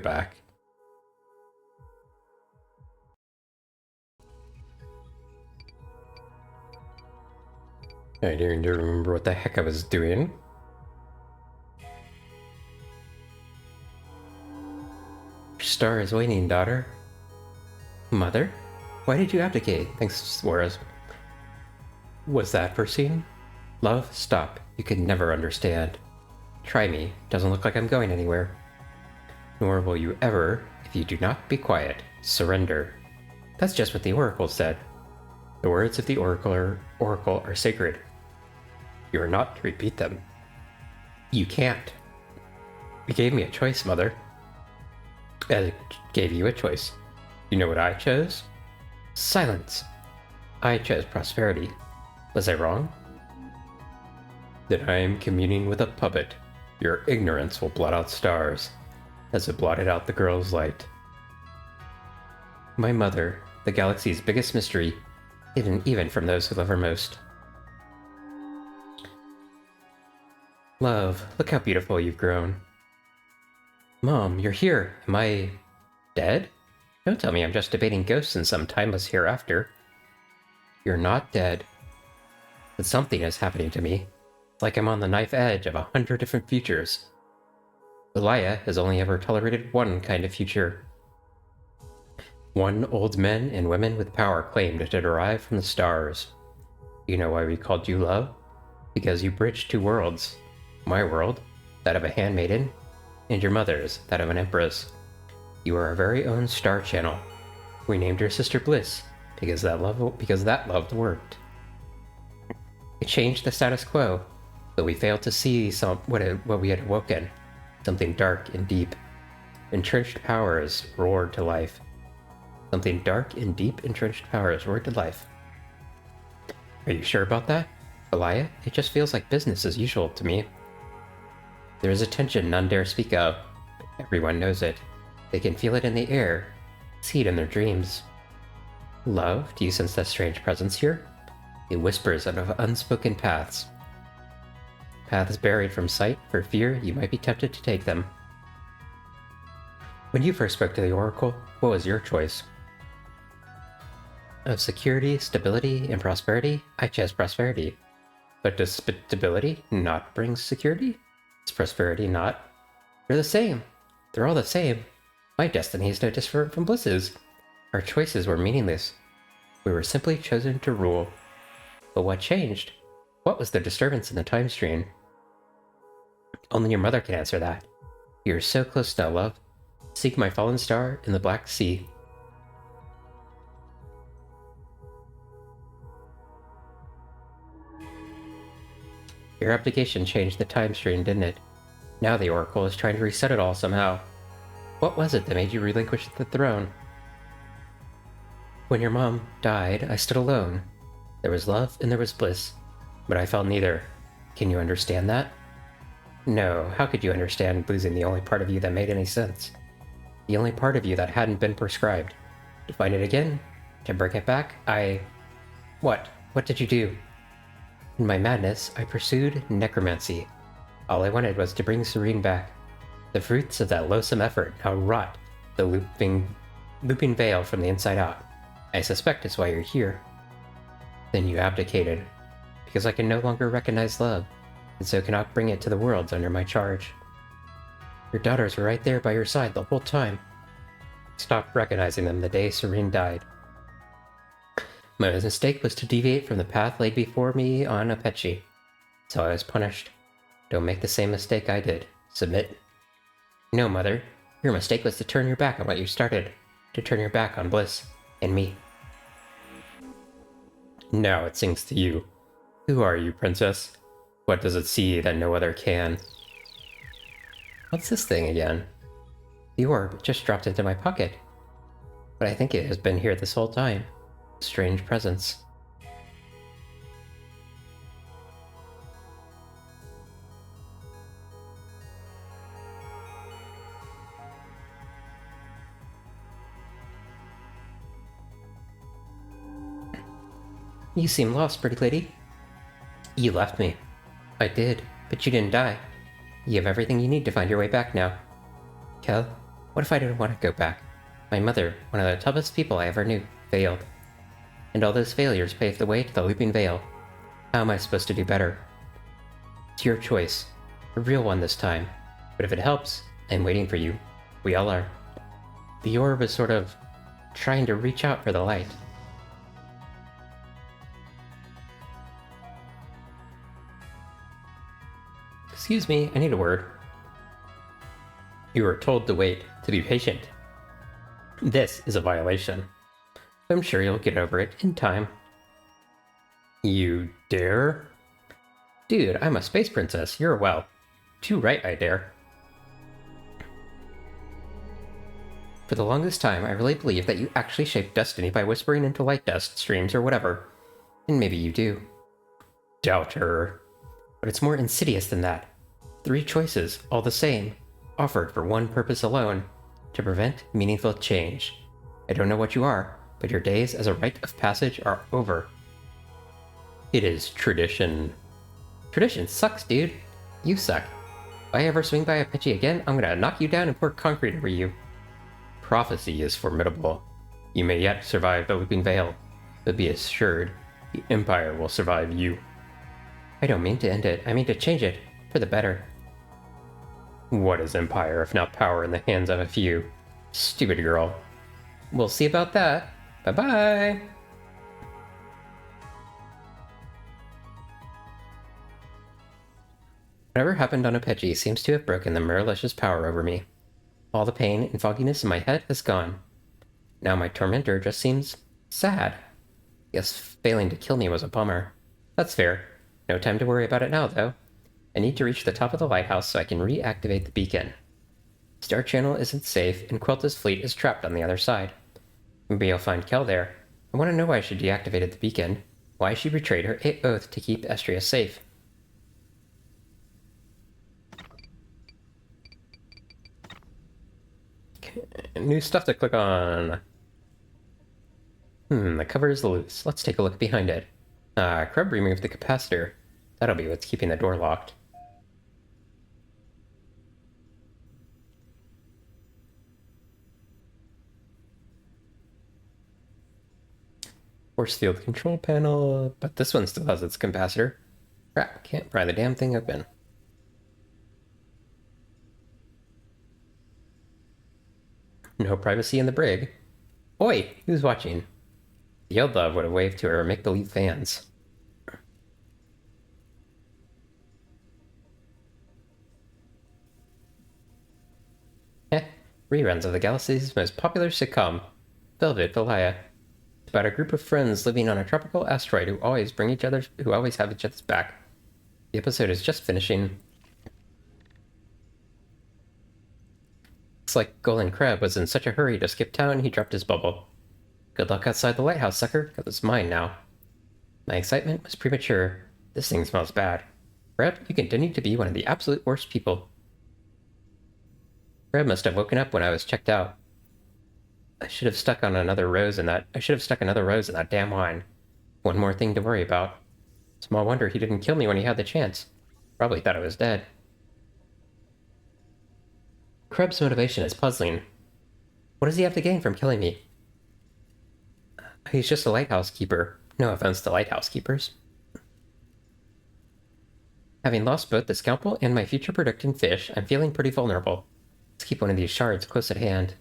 back. I don't remember what the heck I was doing. Your star is waning, daughter. Mother? Why did you abdicate? Thanks, Suarez. Was that foreseen? Love, stop. You could never understand. Try me. Doesn't look like I'm going anywhere. Nor will you ever, if you do not be quiet. Surrender. That's just what the Oracle said. The words of the Oracle are sacred. You are not to repeat them. You can't. You gave me a choice, Mother. I gave you a choice. You know what I chose? Silence. I chose prosperity. Was I wrong? Then I am communing with a puppet. Your ignorance will blot out stars, as it blotted out the girl's light. My mother, the galaxy's biggest mystery, hidden even from those who love her most. Love, look how beautiful you've grown. Mom, you're here. Am I dead? Don't tell me I'm just debating ghosts in some timeless hereafter. You're not dead. But something is happening to me. It's like I'm on the knife edge of 100 different futures. Elia has only ever tolerated one kind of future. One old men and women with power claimed to derive from the stars. You know why we called you love? Because you bridged two worlds. My world, that of a handmaiden, and your mother's, that of an empress. You are our very own star channel. We named your sister Bliss because that love worked. It changed the status quo, but we failed to see what we had awoken. Something dark and deep. Entrenched powers roared to life. Something dark and deep entrenched powers roared to life. Are you sure about that? Elia, it just feels like business as usual to me. There is a tension none dare speak of. Everyone knows it. They can feel it in the air, see it in their dreams. Love, do you sense that strange presence here? It whispers out of unspoken paths. Paths buried from sight for fear you might be tempted to take them. When you first spoke to the Oracle, what was your choice? Of security, stability, and prosperity, I chose prosperity. But does stability not bring security? Is prosperity not? They're the same. They're all the same. My destiny is no different from Bliss's. Our choices were meaningless. We were simply chosen to rule. But what changed? What was the disturbance in the time stream? Only your mother can answer that. You're so close now, love. Seek my fallen star in the Black Sea. Your abdication changed the time stream, didn't it? Now the Oracle is trying to reset it all somehow. What was it that made you relinquish the throne? When your mom died, I stood alone. There was love and there was bliss, but I felt neither. Can you understand that? No, how could you understand losing the only part of you that made any sense? The only part of you that hadn't been prescribed. To find it again? To bring it back? What? What did you do? In my madness, I pursued necromancy. All I wanted was to bring Serene back. The fruits of that loathsome effort now rot the looping veil from the inside out. I suspect it's why you're here. Then you abdicated, because I can no longer recognize love, and so cannot bring it to the worlds under my charge. Your daughters were right there by your side the whole time. I stopped recognizing them the day Serene died. My mistake was to deviate from the path laid before me on Apeche, so I was punished. Don't make the same mistake I did. Submit. No, Mother. Your mistake was to turn your back on what you started. To turn your back on Bliss and me. Now it sings to you. Who are you, Princess? What does it see that no other can? What's this thing again? The orb just dropped into my pocket. But I think it has been here this whole time. Strange presence. You seem lost, pretty lady. You left me. I did, but you didn't die. You have everything you need to find your way back now. Kel, What if I didn't want to go back? My mother, one of the toughest people I ever knew, failed. And all those failures paved the way to the Looping Veil. How am I supposed to do better? It's your choice. A real one this time. But if it helps, I'm waiting for you. We all are. The orb is sort of trying to reach out for the light. Excuse me, I need a word. You were told to wait, to be patient. This is a violation. I'm sure you'll get over it in time. You dare? Dude, I'm a space princess. You're, well, too right I dare. For the longest time, I really believed that you actually shaped destiny by whispering into light dust streams or whatever. And maybe you do. Doubter. But it's more insidious than that. 3 choices, all the same, offered for one purpose alone, to prevent meaningful change. I don't know what you are, but your days as a rite of passage are over. It is tradition. Tradition sucks, dude. You suck. If I ever swing by a Apache again, I'm gonna knock you down and pour concrete over you. Prophecy is formidable. You may yet survive the Looping Veil, but be assured, the Empire will survive you. I don't mean to end it, I mean to change it, for the better. What is Empire if not power in the hands of a few? Stupid girl. We'll see about that. Bye-bye! Whatever happened on Apache seems to have broken the Miralish's power over me. All the pain and fogginess in my head has gone. Now my tormentor just seems sad. Guess failing to kill me was a bummer. That's fair. No time to worry about it now, though. I need to reach the top of the lighthouse so I can reactivate the beacon. Star Channel isn't safe, and Quelta's fleet is trapped on the other side. Maybe I'll find Kel there. I want to know why she deactivated the beacon, why she betrayed her oath to keep Estria safe. New stuff to click on. The cover is loose. Let's take a look behind it. Krub removed the capacitor. That'll be what's keeping the door locked. Force field control panel, but this one still has its capacitor. Crap, can't pry the damn thing open. No privacy in the brig. Oi, who's watching? The old love would have waved to her make-believe fans. Reruns of the galaxy's most popular sitcom, Velvet Valaya. It's about a group of friends living on a tropical asteroid who always have each other's back. The episode is just finishing. Looks like Golden Crab was in such a hurry to skip town he dropped his bubble. Good luck outside the lighthouse, sucker, because it's mine now. My excitement was premature. This thing smells bad. Crab, you continue to be one of the absolute worst people. Crab must have woken up when I was checked out. I should have stuck another rose in that damn wine. One more thing to worry about. Small wonder he didn't kill me when he had the chance. Probably thought I was dead. Krebs' motivation is puzzling. What does he have to gain from killing me? He's just a lighthouse keeper. No offense to lighthouse keepers. Having lost both the scalpel and my future producing fish, I'm feeling pretty vulnerable. Let's keep one of these shards close at hand.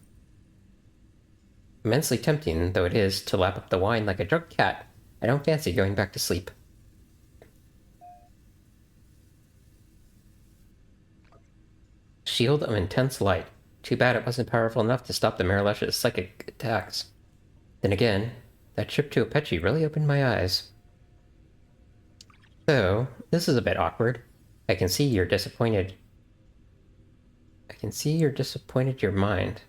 Immensely tempting though it is to lap up the wine like a drunk cat, I don't fancy going back to sleep. Shield of intense light. Too bad it wasn't powerful enough to stop the Miralesh's psychic attacks. Then again, that trip to Apache really opened my eyes. So, this is a bit awkward. I can see you're disappointed. Your mind.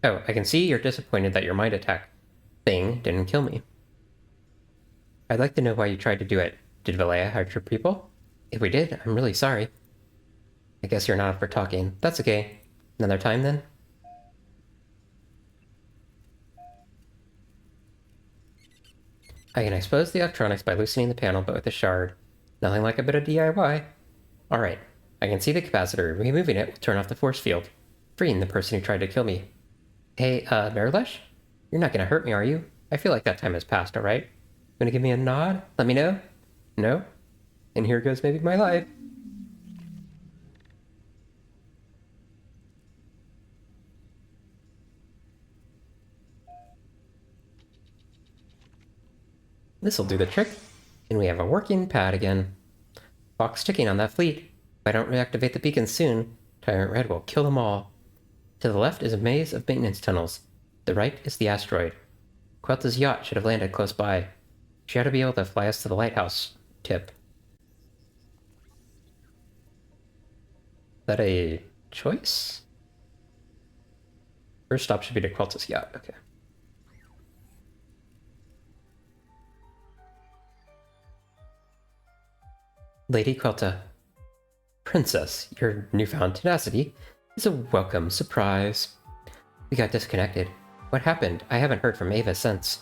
Oh, I can see you're disappointed that your mind attack thing didn't kill me. I'd like to know why you tried to do it. Did Valaya hurt your people? If we did, I'm really sorry. I guess you're not up for talking. That's okay. Another time, then? I can expose the electronics by loosening the panel, but with a shard. Nothing like a bit of DIY. Alright, I can see the capacitor. Removing it will turn off the force field. freeing the person who tried to kill me. Hey, Nerlesh? You're not gonna hurt me, are you? I feel like that time has passed, alright? Gonna give me a nod? Let me know? No? And here goes maybe my life. This'll do the trick. And we have a working pad again. Clock's ticking on that fleet. If I don't reactivate the beacon soon, Tyrant Red will kill them all. To the left is a maze of maintenance tunnels. The right is the asteroid. Quelta's yacht should have landed close by. She ought to be able to fly us to the lighthouse tip. Is that a choice? First stop should be to Quelta's yacht. Okay. Lady Quelta. Princess, your newfound tenacity is a welcome surprise. We got disconnected. What happened? I haven't heard from Ava since.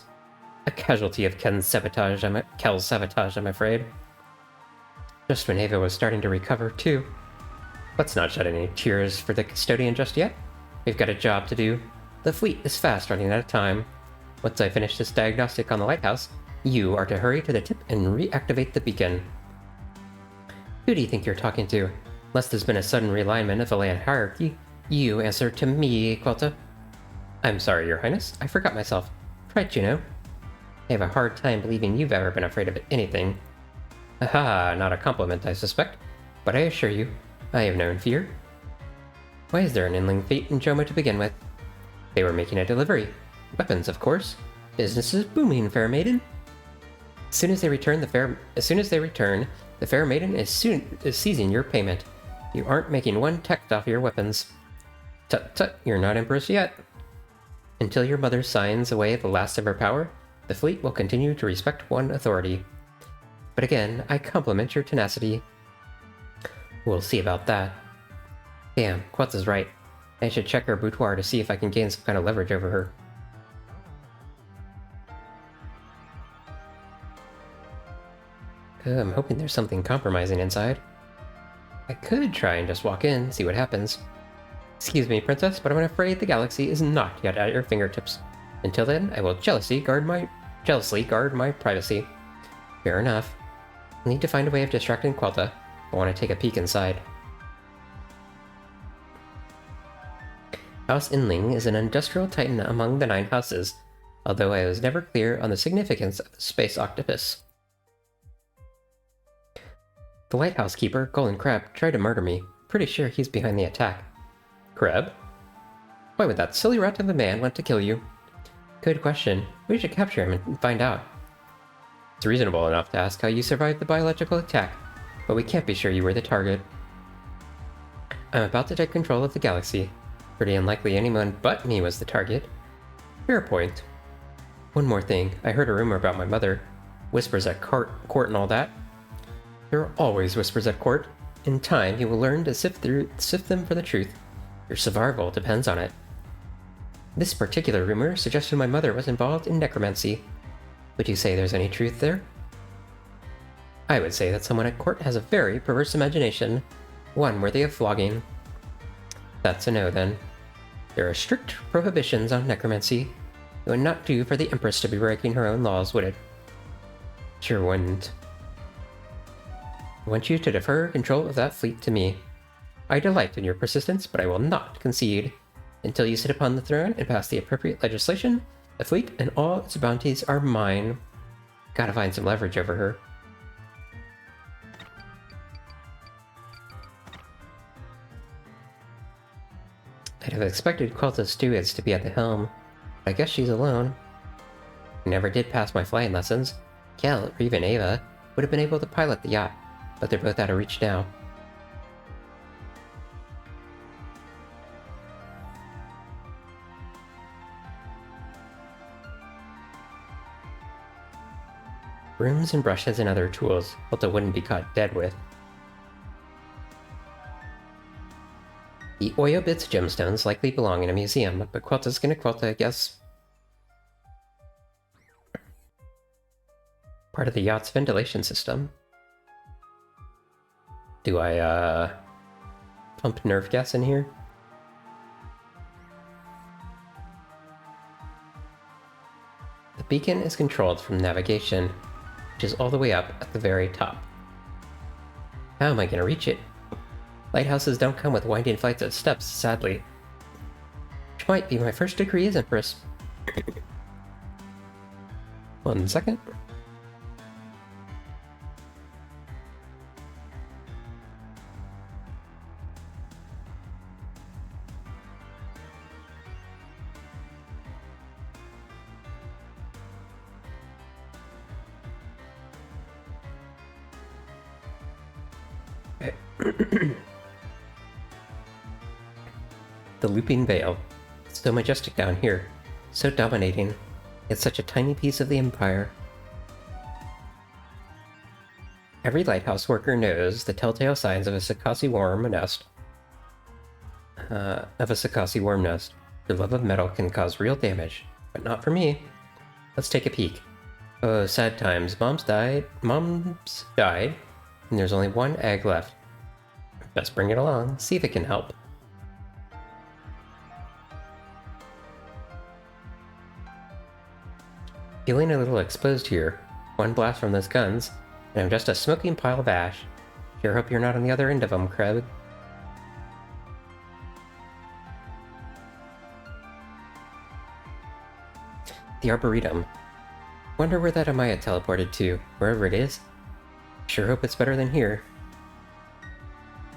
A casualty of Kel's sabotage, I'm afraid. Just when Ava was starting to recover, too. Let's not shed any tears for the custodian just yet. We've got a job to do. The fleet is fast running out of time. Once I finish this diagnostic on the lighthouse, you are to hurry to the tip and reactivate the beacon. Who do you think you're talking to? Unless there's been a sudden realignment of the land hierarchy, you answer to me, Quelta. I'm sorry, Your Highness. I forgot myself. Right, you know. I have a hard time believing you've ever been afraid of anything. Aha, not a compliment, I suspect. But I assure you, I have known fear. Why is there an inling fleet in Joma to begin with? They were making a delivery. Weapons, of course. Business is booming, fair maiden. As soon as they return, the fair maiden is seizing your payment. You aren't making one tect off your weapons. Tut, you're not empress yet. Until your mother signs away the last of her power, the fleet will continue to respect one authority. But again, I compliment your tenacity. We'll see about that. Damn, Quelta's right. I should check her boudoir to see if I can gain some kind of leverage over her. I'm hoping there's something compromising inside. I could try and just walk in, see what happens. Excuse me, Princess, but I'm afraid the galaxy is not yet at your fingertips. Until then, I will jealously guard my privacy. Fair enough. I'll need to find a way of distracting Quelta. I want to take a peek inside. House Inling is an industrial titan among the 9 houses, although I was never clear on the significance of the space octopus. The lighthouse keeper, Golden Crab, tried to murder me. Pretty sure he's behind the attack. Crab? Why would that silly rat of a man want to kill you? Good question. We should capture him and find out. It's reasonable enough to ask how you survived the biological attack, but we can't be sure you were the target. I'm about to take control of the galaxy. Pretty unlikely anyone but me was the target. Fair point. One more thing. I heard a rumor about my mother. Whispers at court and all that. There are always whispers at court. In time, you will learn to sift them for the truth. Your survival depends on it. This particular rumor suggested my mother was involved in necromancy. Would you say there's any truth there? I would say that someone at court has a very perverse imagination, one worthy of flogging. That's a no, then. There are strict prohibitions on necromancy. It would not do for the Empress to be breaking her own laws, would it? Sure wouldn't. I want you to defer control of that fleet to me. I delight in your persistence, but I will not concede. Until you sit upon the throne and pass the appropriate legislation, the fleet and all its bounties are mine. Gotta find some leverage over her. I'd have expected Quelta's stewards to be at the helm, but I guess she's alone. I never did pass my flying lessons. Kel, or even Ava, would have been able to pilot the yacht, but they're both out of reach now. Brooms and brushes and other tools Quelta wouldn't be caught dead with. The Oyo Bits gemstones likely belong in a museum, but Quelta's gonna Quelta, I guess. Part of the yacht's ventilation system. Do I, pump nerve gas in here? beacon is controlled from navigation, which is all the way up at the very top. How am I going to reach it? Lighthouses don't come with winding flights of steps, sadly. Which might be my first degree as Empress. 1 second. The looping veil. It's so majestic down here, so dominating. It's such a tiny piece of the empire. Every lighthouse worker knows the telltale signs of a Sakasi worm nest. Your love of metal can cause real damage, but not for me. Let's take a peek. Oh, sad times. Mom's died, and there's only one egg left. Best bring it along, see if it can help. Feeling a little exposed here. One blast from those guns, and I'm just a smoking pile of ash. Sure hope you're not on the other end of them, Kreb. The Arboretum. Wonder where that Amaya teleported to, wherever it is. Sure hope it's better than here.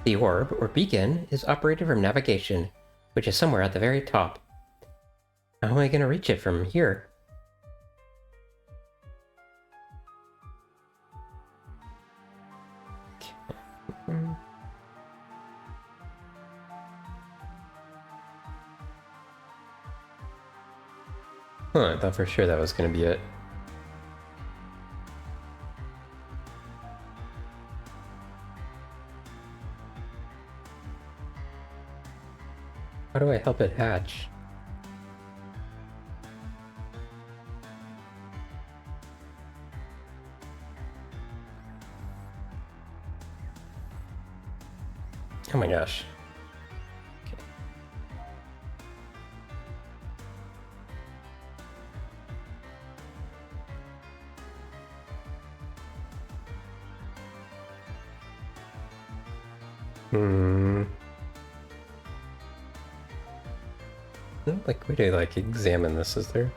The orb, or beacon, is operated from navigation, which is somewhere at the very top. How am I going to reach it from here? Huh, I thought for sure that was going to be it. How do I help it hatch? Oh my gosh. Okay. No, way to examine this, is there?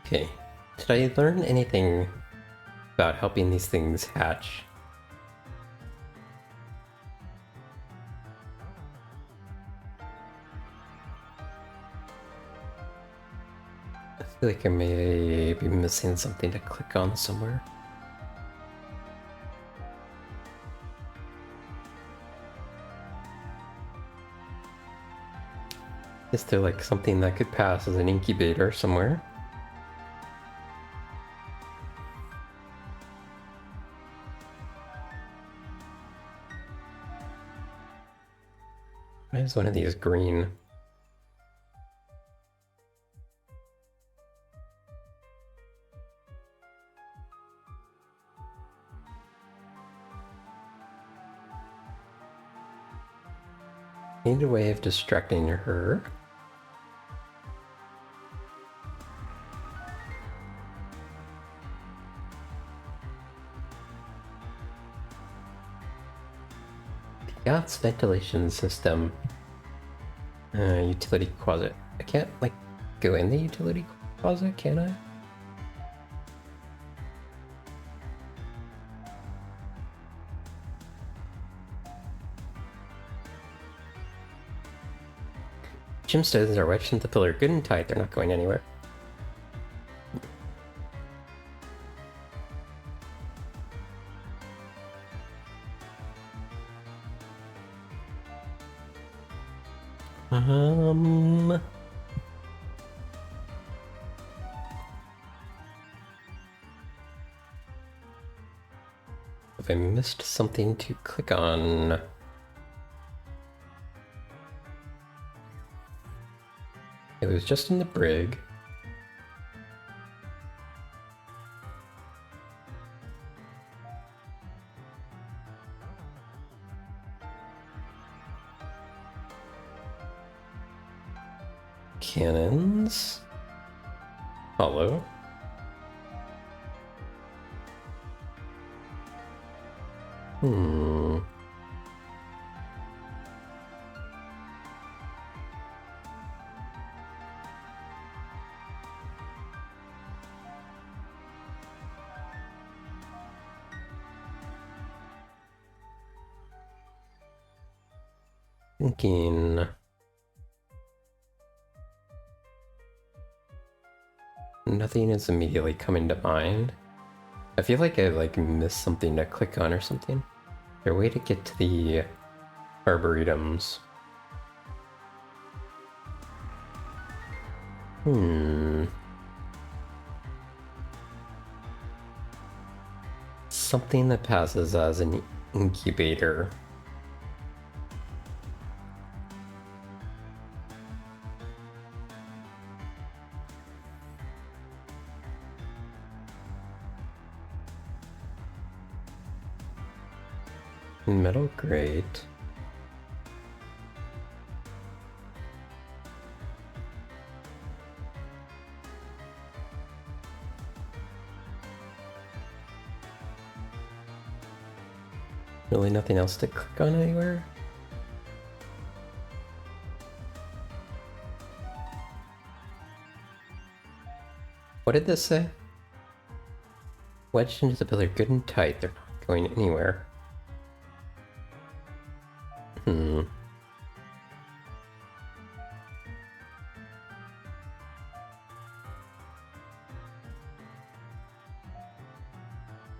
Okay. Did I learn anything about helping these things hatch? I feel like I may be missing something to click on somewhere. Is there something that could pass as an incubator somewhere? Why is one of these green? Need a way of distracting her. Yacht's ventilation system. Utility closet. I can't, go in the utility closet, can I? Gemstones are wedged into the pillar good and tight. They're not going anywhere. Have I missed something to click on? It was just in the brig. Cannons. Hollow. Thinking. Nothing is immediately coming to mind. I feel like I missed something to click on or something. Is there a way to get to the arboretums? Something that passes as an incubator. Metal grate. Really nothing else to click on anywhere? What did this say? Wedged into the pillar good and tight. They're not going anywhere.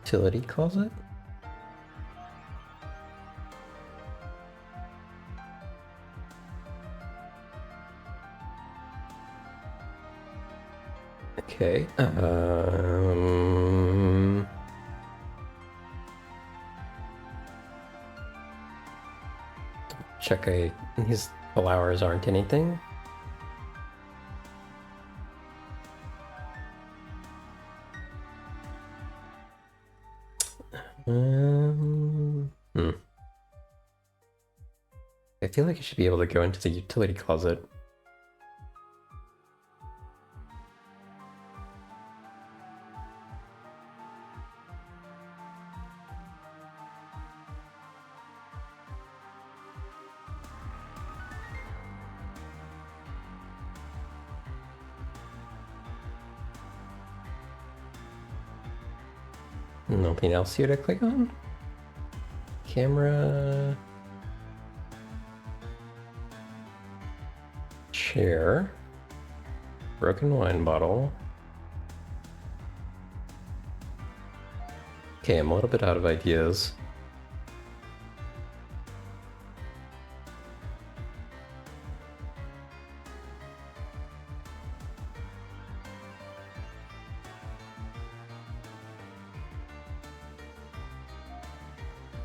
Utility closet? Okay, check these flowers aren't anything. I feel like I should be able to go into the utility closet. Nothing else here to click on? Camera. Chair. Broken wine bottle. Okay, I'm a little bit out of ideas.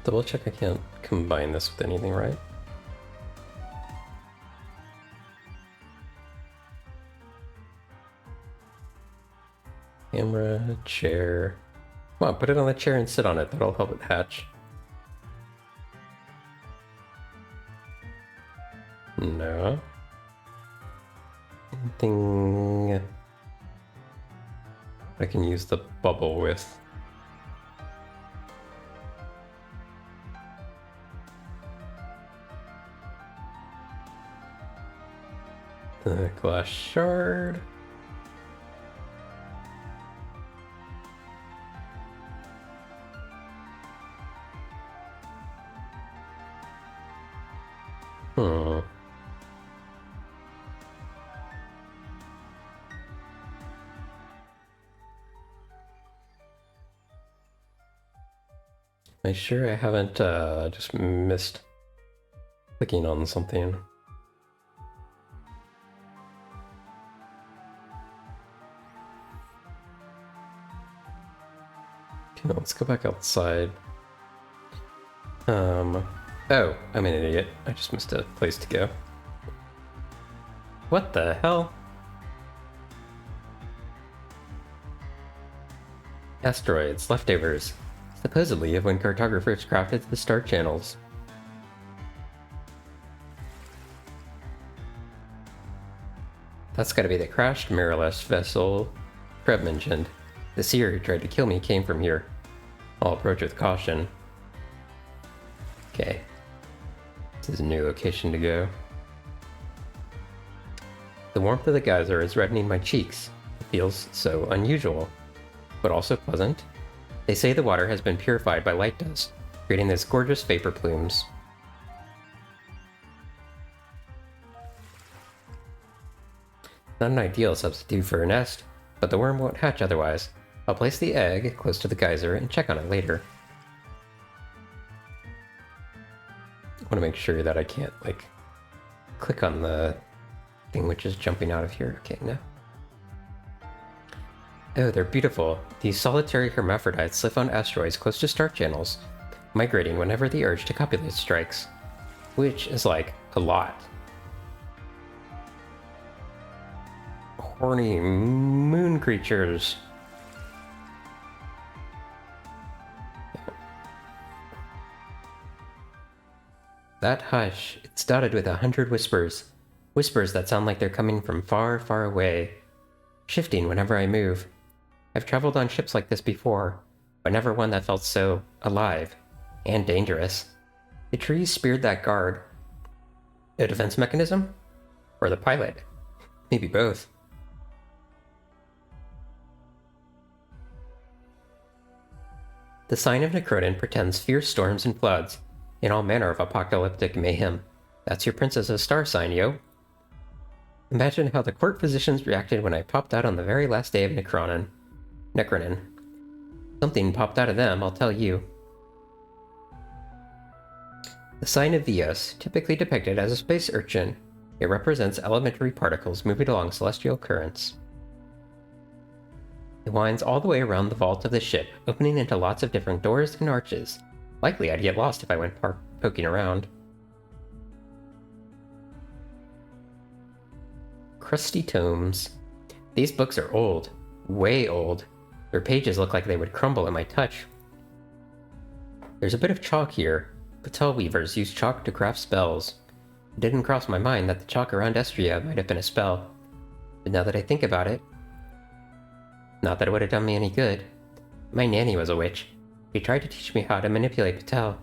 Double check I can't combine this with anything, right? Camera, chair. Come on, put it on the chair and sit on it. That'll help it hatch. No. Anything I can use the bubble with. The glass shard. I'm sure I haven't just missed clicking on something. Okay, let's go back outside. Oh, I'm an idiot. I just missed a place to go. What the hell? Asteroids, leftovers. Supposedly of when cartographers crafted the star channels. That's gotta be the crashed mirrorless vessel Krebs mentioned. The seer who tried to kill me came from here. I'll approach with caution. Okay. This is a new location to go. The warmth of the geyser is reddening my cheeks. It feels so unusual, but also pleasant. They say the water has been purified by light dust, creating these gorgeous vapor plumes. Not an ideal substitute for a nest, but the worm won't hatch otherwise. I'll place the egg close to the geyser and check on it later. I want to make sure that I can't, like, click on the thing which is jumping out of here. Okay, no. Oh, they're beautiful. These solitary hermaphrodites live on asteroids close to star channels, migrating whenever the urge to copulate strikes, which is like a lot. Horny moon creatures. That hush, it's dotted with 100 whispers. Whispers that sound like they're coming from far, far away, shifting whenever I move. I've traveled on ships like this before, but never one that felt so alive and dangerous. The trees speared that guard. A defense mechanism? Or the pilot? Maybe both. The sign of Necronin pretends fierce storms and floods, in all manner of apocalyptic mayhem. That's your princess's star sign, yo. Imagine how the court physicians reacted when I popped out on the very last day of Necronin. Something popped out of them, I'll tell you. The sign of Vios, typically depicted as a space urchin. It represents elementary particles moving along celestial currents. It winds all the way around the vault of the ship, opening into lots of different doors and arches. Likely I'd get lost if I went poking around. Crusty tomes. These books are old. Way old. Their pages look like they would crumble at my touch. There's a bit of chalk here. Patel weavers use chalk to craft spells. It didn't cross my mind that the chalk around Estria might have been a spell. But now that I think about it, not that it would have done me any good. My nanny was a witch. She tried to teach me how to manipulate Patel,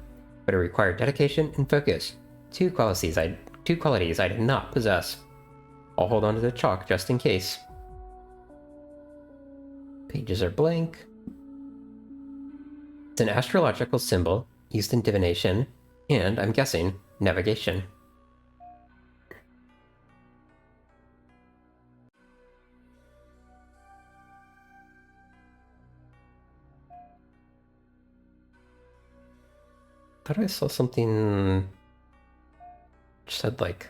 but it required dedication and focus. Two qualities I did not possess. I'll hold on to the chalk just in case. Pages are blank. It's an astrological symbol used in divination and, I'm guessing, navigation. Thought I saw something which said like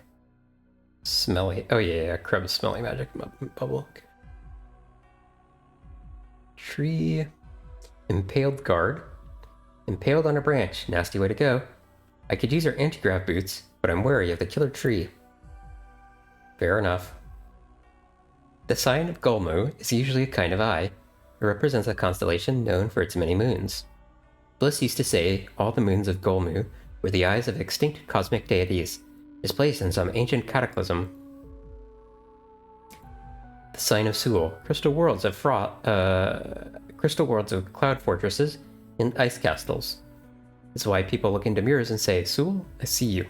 smelly. Oh yeah, Krebs smelly magic bubble. Okay. Tree. Impaled guard. Impaled on a branch. Nasty way to go. I could use her anti-grav boots, but I'm wary of the killer tree. Fair enough. The sign of Golmu is usually a kind of eye. It represents a constellation known for its many moons. Bliss used to say all the moons of Golmu were the eyes of extinct cosmic deities, displaced in some ancient cataclysm. The sign of Seul, crystal worlds of cloud fortresses and ice castles. This is why people look into mirrors and say, "Seul, I see you."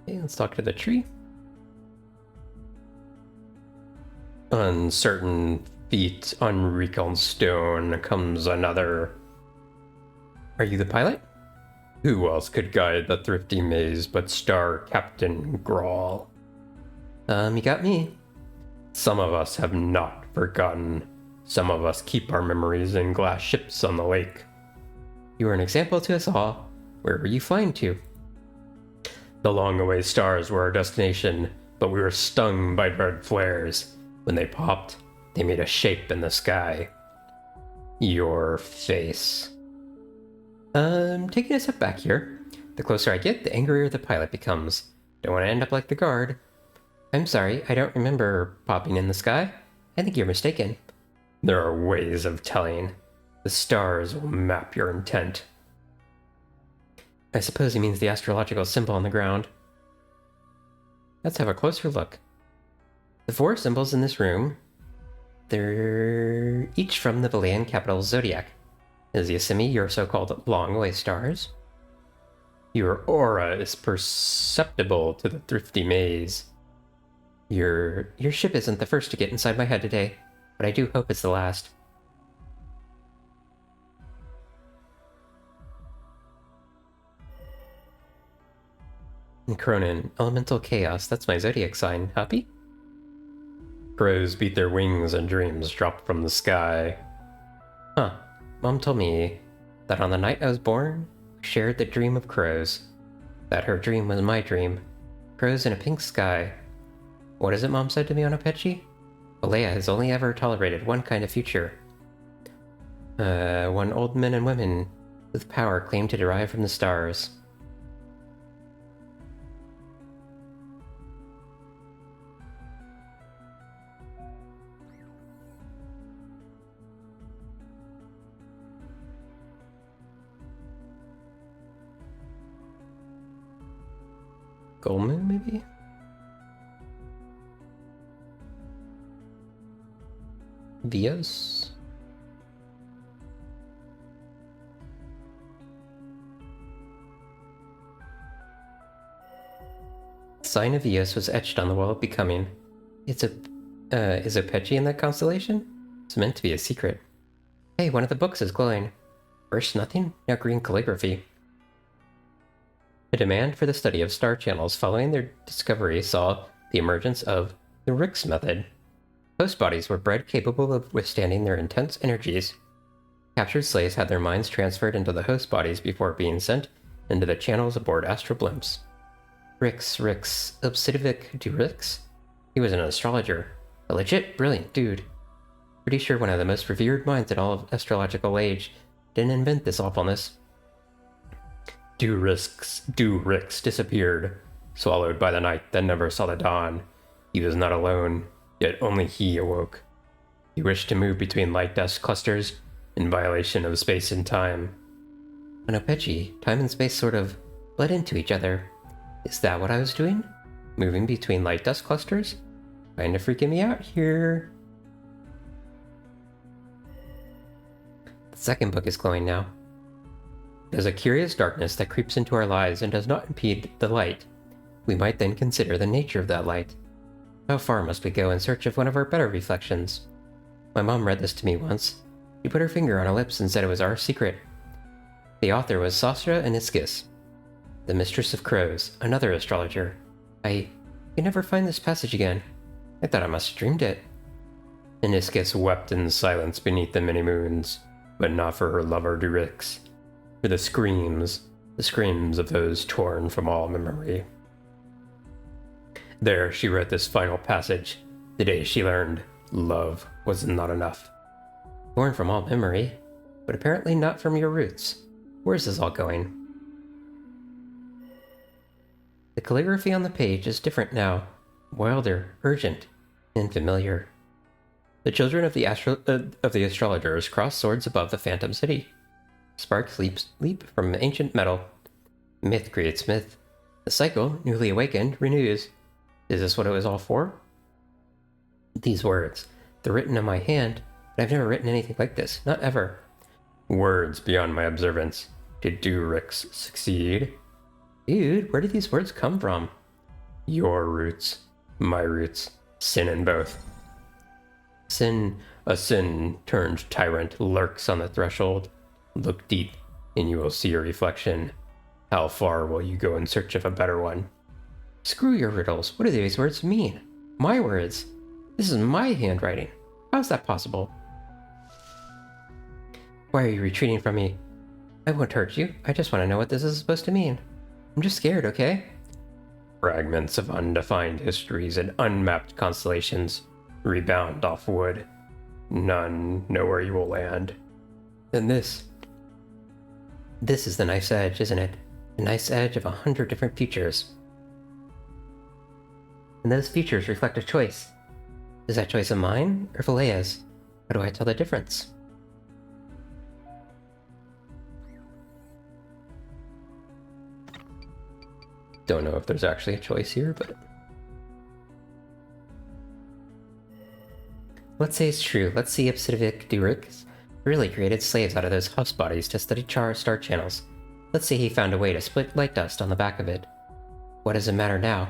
Okay, let's talk to the tree. Uncertain feet on recon stone comes another. Are you the pilot? Who else could guide the thrifty maze but Star Captain Grawl? You got me. Some of us have not forgotten. Some of us keep our memories in glass ships on the lake. You were an example to us all. Where were you flying to? The long-away stars were our destination, but we were stung by red flares. When they popped, they made a shape in the sky. Your face. Taking a step back here. The closer I get, the angrier the pilot becomes. Don't want to end up like the guard. I'm sorry, I don't remember popping in the sky. I think you're mistaken. There are ways of telling. The stars will map your intent. I suppose he means the astrological symbol on the ground. Let's have a closer look. The 4 symbols in this room, they're each from the Valayan capital Zodiac. As the Yosemite, your so-called long-away stars. Your aura is perceptible to the thrifty maze. Your ship isn't the first to get inside my head today, but I do hope it's the last. And Cronin, elemental chaos, that's my zodiac sign. Happy? Crows beat their wings and dreams drop from the sky. Huh. Mom told me that on the night I was born, we shared the dream of crows. That her dream was my dream. Crows in a pink sky. What is it Mom said to me on Apeche? Leia has only ever tolerated one kind of future. One old men and women with power claim to derive from the stars. Golmu, maybe? Vios? The sign of Vios was etched on the wall of becoming. Is Apeche in that constellation? It's meant to be a secret. Hey, one of the books is glowing. First nothing, now green calligraphy. The demand for the study of star channels following their discovery saw the emergence of the Rix method. Host bodies were bred capable of withstanding their intense energies. Captured slaves had their minds transferred into the host bodies before being sent into the channels aboard astral blimps. Rix, Obsidivic du Rix? He was an astrologer. A legit brilliant dude. Pretty sure one of the most revered minds in all of astrological age didn't invent this awfulness. Du Rix disappeared, swallowed by the night that never saw the dawn. He was not alone, yet only he awoke. He wished to move between light dust clusters in violation of space and time. On Apeche, time and space sort of bled into each other. Is that what I was doing? Moving between light dust clusters? Kinda freaking me out here. The second book is glowing now. There's a curious darkness that creeps into our lives and does not impede the light. We might then consider the nature of that light. How far must we go in search of one of our better reflections? My mom read this to me once. She put her finger on her lips and said it was our secret. The author was Sasra Aniskis, the mistress of crows, another astrologer. I can never find this passage again. I thought I must have dreamed it. Aniskis wept in silence beneath the many moons, but not for her lover Durix. For the screams of those torn from all memory. There she wrote this final passage, the day she learned love was not enough. Torn from all memory, but apparently not from your roots. Where's this all going? The calligraphy on the page is different now, wilder, urgent, and familiar. The children of the astrologers cross swords above the phantom city. Sparks leap from ancient metal. Myth creates myth. The cycle, newly awakened, renews. Is this what it was all for? These words, they're written in my hand, but I've never written anything like this, not ever. Words beyond my observance. Did Durix succeed? Dude, where did these words come from? Your roots, my roots, sin in both. A sin-turned tyrant lurks on the threshold. Look deep, and you will see your reflection. How far will you go in search of a better one? Screw your riddles. What do these words mean? My words. This is my handwriting. How is that possible? Why are you retreating from me? I won't hurt you. I just want to know what this is supposed to mean. I'm just scared, okay? Fragments of undefined histories and unmapped constellations rebound off wood. None know where you will land. Then this is the knife's edge, isn't it? The knife's edge of 100 different futures. And those futures reflect a choice. Is that choice of mine or Valea's? How do I tell the difference? Don't know if there's actually a choice here, but Let's say it's true. Let's see if Vtuber really created slaves out of those house bodies to study star channels. Let's say he found a way to split light dust on the back of it. What does it matter now?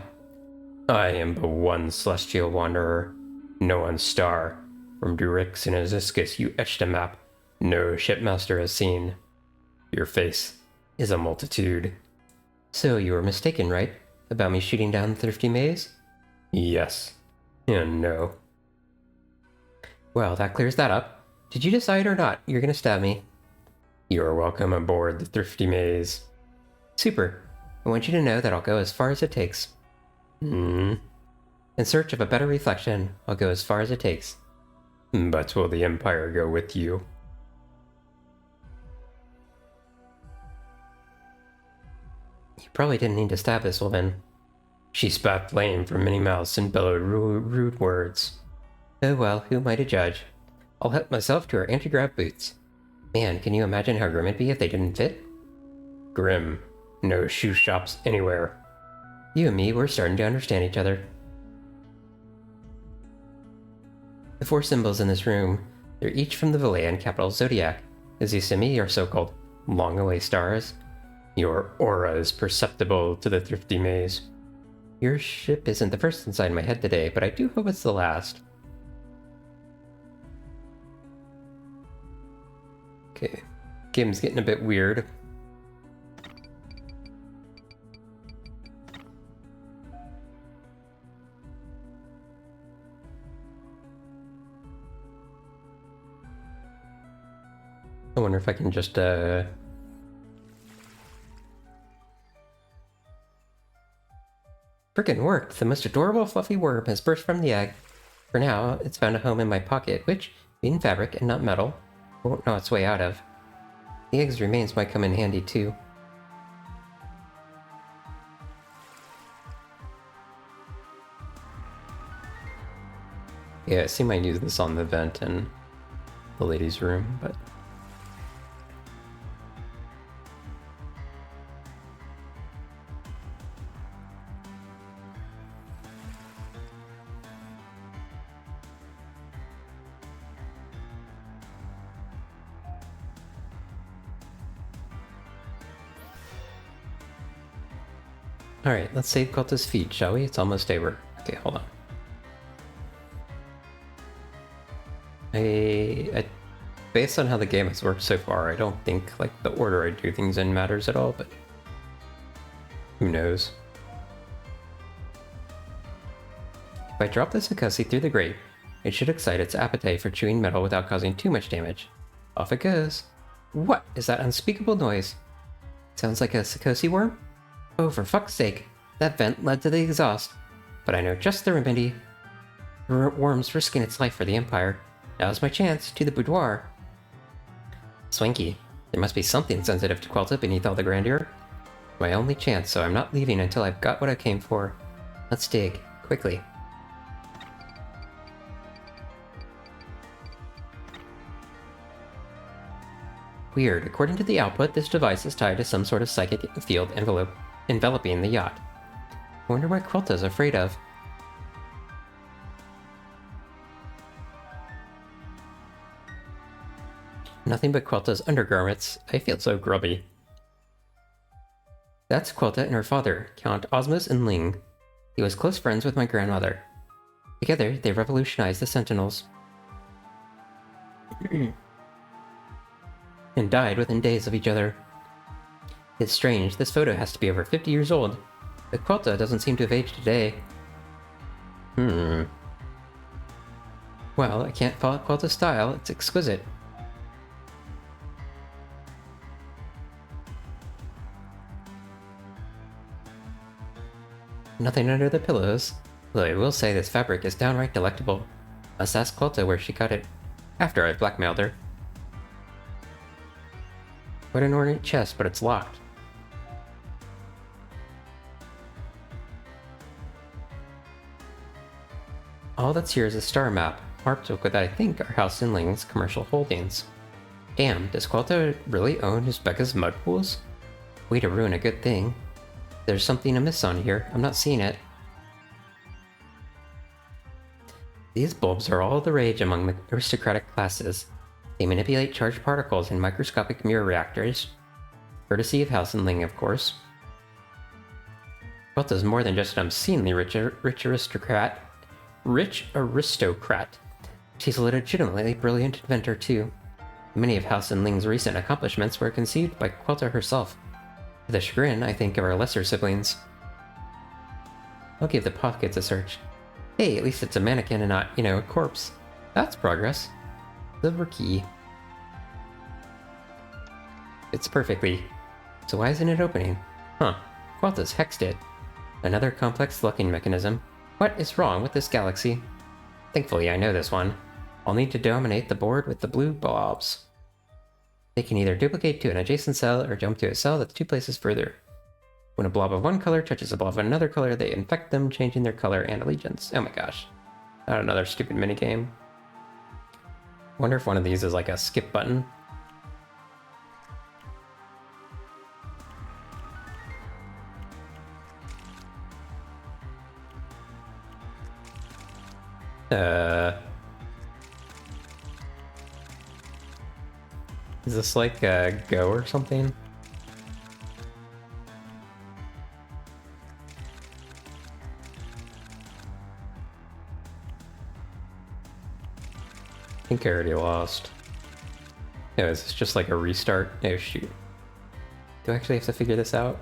I am but one celestial wanderer, no one star. From Durix and Aziscus you etched a map no shipmaster has seen. Your face is a multitude. So you were mistaken, right? About me shooting down the thrifty maze? Yes. And no. Well, that clears that up. Did you decide or not you're gonna stab me? You are welcome aboard the thrifty maze. Super. I want you to know that I'll go as far as it takes. In search of a better reflection, I'll go as far as it takes. But will the Empire go with you? You probably didn't need to stab this woman. She spat flame from many mouths and bellowed rude words. Oh well, who am I to judge? I'll help myself to her anti-grav boots. Man, can you imagine how grim it'd be if they didn't fit? Grim. No shoe shops anywhere. You and me, we're starting to understand each other. The 4 symbols in this room, they're each from the Valayan capital Zodiac. As you see me, are so-called long-away stars. Your aura is perceptible to the thrifty maze. Your ship isn't the first inside my head today, but I do hope it's the last. Okay, game's getting a bit weird. I wonder if I can just, Frickin' worked! The most adorable fluffy worm has burst from the egg. For now, it's found a home in my pocket, which, being fabric and not metal, won't know its way out of. The egg's remains might come in handy too. Yeah, I see might use this on the vent in the ladies' room, but... Alright, let's save Quilta's feet, shall we? It's almost over. Okay, hold on. Based on how the game has worked so far, I don't think like the order I do things in matters at all, but who knows? If I drop the Sakosi through the grate, it should excite its appetite for chewing metal without causing too much damage. Off it goes. What is that unspeakable noise? Sounds like a Sakosi worm? Oh, for fuck's sake, that vent led to the exhaust. But I know just the remedy. Worm's risking its life for the Empire. Now's my chance, to the boudoir. Swanky, there must be something sensitive to Quilta beneath all the grandeur. My only chance, so I'm not leaving until I've got what I came for. Let's dig, quickly. Weird, according to the output, this device is tied to some sort of psychic field enveloping the yacht. I wonder what Quilta's afraid of. Nothing but Quilta's undergarments. I feel so grubby. That's Quilta and her father, Count Osmos and Ling. He was close friends with my grandmother. Together, they revolutionized the Sentinels. And died within days of each other. It's strange, this photo has to be over 50 years old, but Quilta doesn't seem to have aged a day. Well, I can't fault Quilta's style, it's exquisite. Nothing under the pillows, though I will say this fabric is downright delectable. Must ask Quilta where she got it, after I've blackmailed her. What an ornate chest, but it's locked. All that's here is a star map, marked with what I think are House and Ling's commercial holdings. Damn, does Quilta really own Uzbeka's mud pools? Way to ruin a good thing. There's something amiss on here, I'm not seeing it. These bulbs are all the rage among the aristocratic classes. They manipulate charged particles in microscopic mirror reactors. Courtesy of House and Ling, of course. Quelta's more than just an obscenely rich aristocrat. Rich aristocrat. She's a legitimately brilliant inventor, too. Many of House and Ling's recent accomplishments were conceived by Quelta herself. To the chagrin, I think, of our lesser siblings. I'll give the pockets a search. Hey, at least it's a mannequin and not, a corpse. That's progress. Silver key. It's perfectly. So why isn't it opening? Huh. Quelta's hexed it. Another complex locking mechanism. What is wrong with this galaxy? Thankfully, I know this one. I'll need to dominate the board with the blue blobs. They can either duplicate to an adjacent cell or jump to a cell that's 2 places further. When a blob of one color touches a blob of another color, they infect them, changing their color and allegiance. Oh my gosh. Not another stupid minigame. Wonder if one of these is like a skip button. Is this like a Go or something? I think I already lost. No, is this just like a restart? Oh shoot. Do I actually have to figure this out?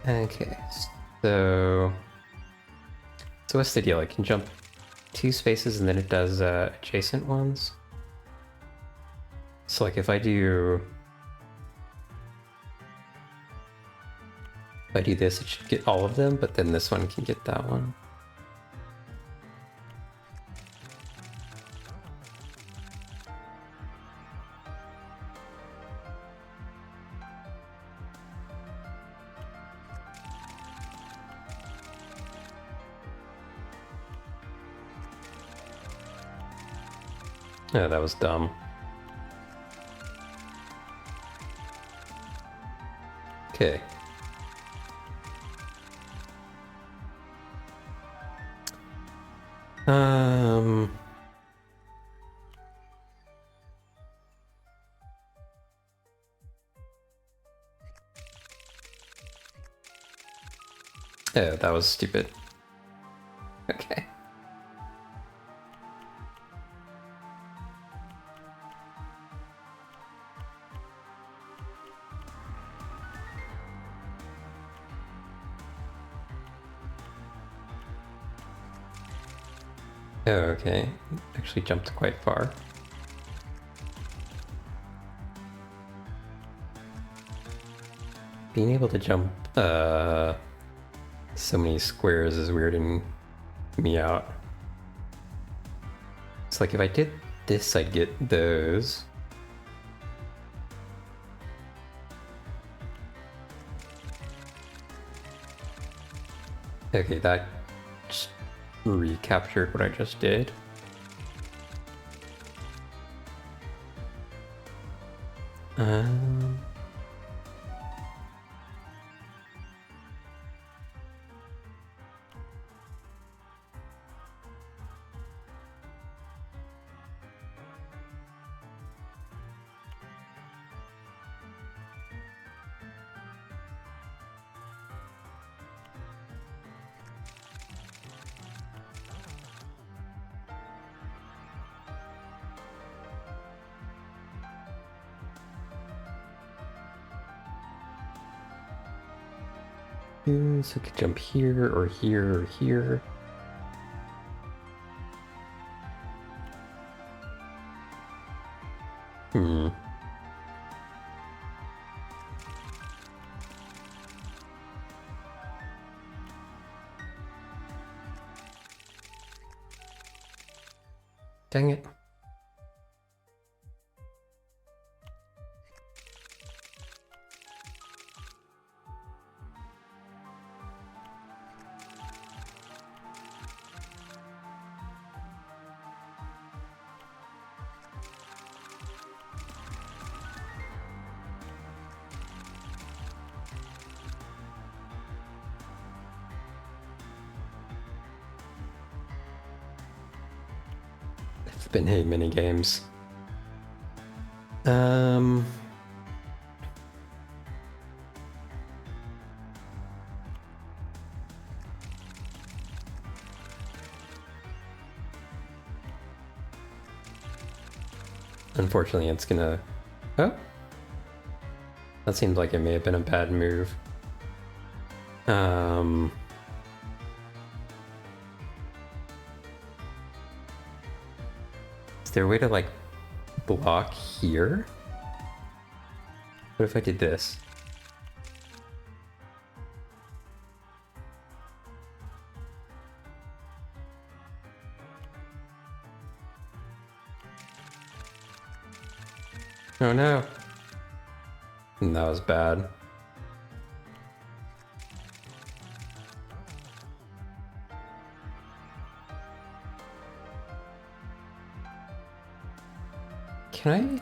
Okay, so what's the deal? I can jump 2 spaces and then it does adjacent ones. So like if I do this, it should get all of them, but then this one can get that one. Oh, that was dumb. Okay. Oh, that was stupid. Okay. Oh, okay. Actually jumped quite far. Being able to jump so many squares is weirding me out. It's like if I did this, I'd get those. Okay, that just recaptured what I just did. So I could jump here or here or here. Dang it. Been hate minigames. Unfortunately, it's gonna... Oh? That seemed like it may have been a bad move. Is there a way to, like, block here? What if I did this? Oh no. That was bad. Can I?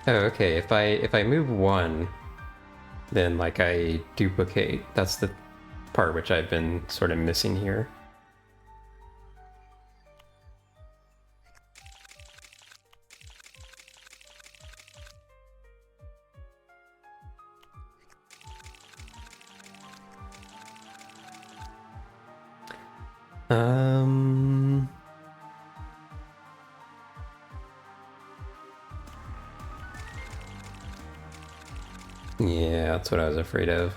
Oh, okay. If I move one, then like I duplicate. That's the part which I've been sort of missing here. Yeah, that's what I was afraid of.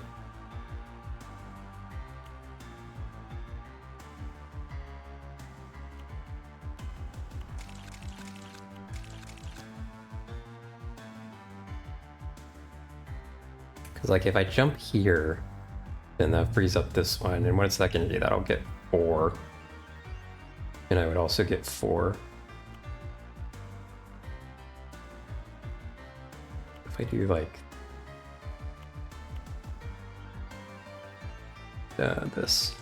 Because like if I jump here, then that frees up this one, and what is that going to do? That'll get 4. And I would also get 4. If I do like this.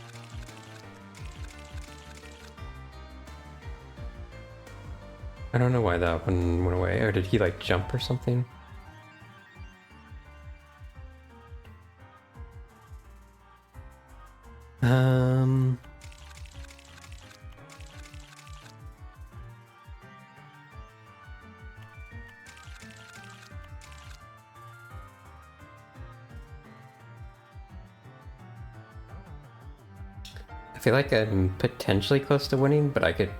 I don't know why that one went away. Or did he like jump or something? I feel like I'm potentially close to winning, but I could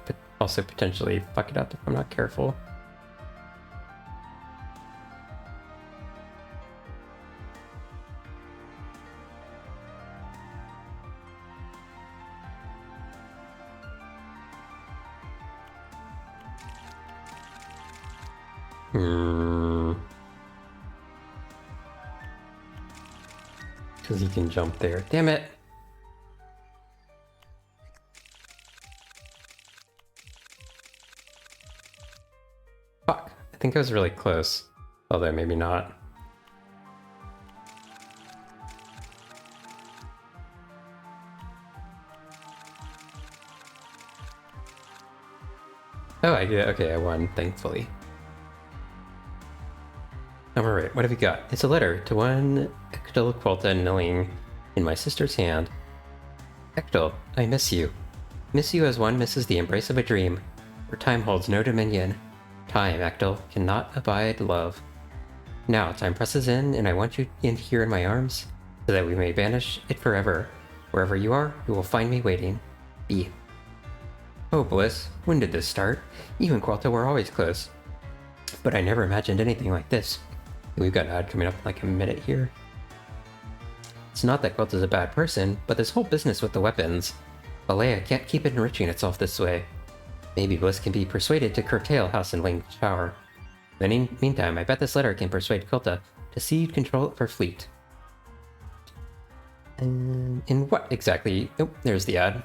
also potentially fuck it up if I'm not careful. Because he can jump there. Damn it! Fuck. I think I was really close. Although maybe not. Oh, I did. Okay, I won, thankfully. Alright, what have you got? It's a letter to one Ectel Qualta Nilling in my sister's hand. Ectel, I miss you. Miss you as one misses the embrace of a dream, where time holds no dominion. Time, Ectel, cannot abide love. Now time presses in, and I want you in here in my arms, so that we may banish it forever. Wherever you are, you will find me waiting. B. Oh, Bliss, when did this start? You and Qualta were always close. But I never imagined anything like this. We've got an ad coming up in like a minute here. It's not that Qualta's a bad person, but this whole business with the weapons. Alea can't keep enriching itself this way. Maybe Bliss can be persuaded to curtail House and Wing's power. Meantime, I bet this letter can persuade Quilta to cede control of her fleet. In what exactly? Oh, there's the ad.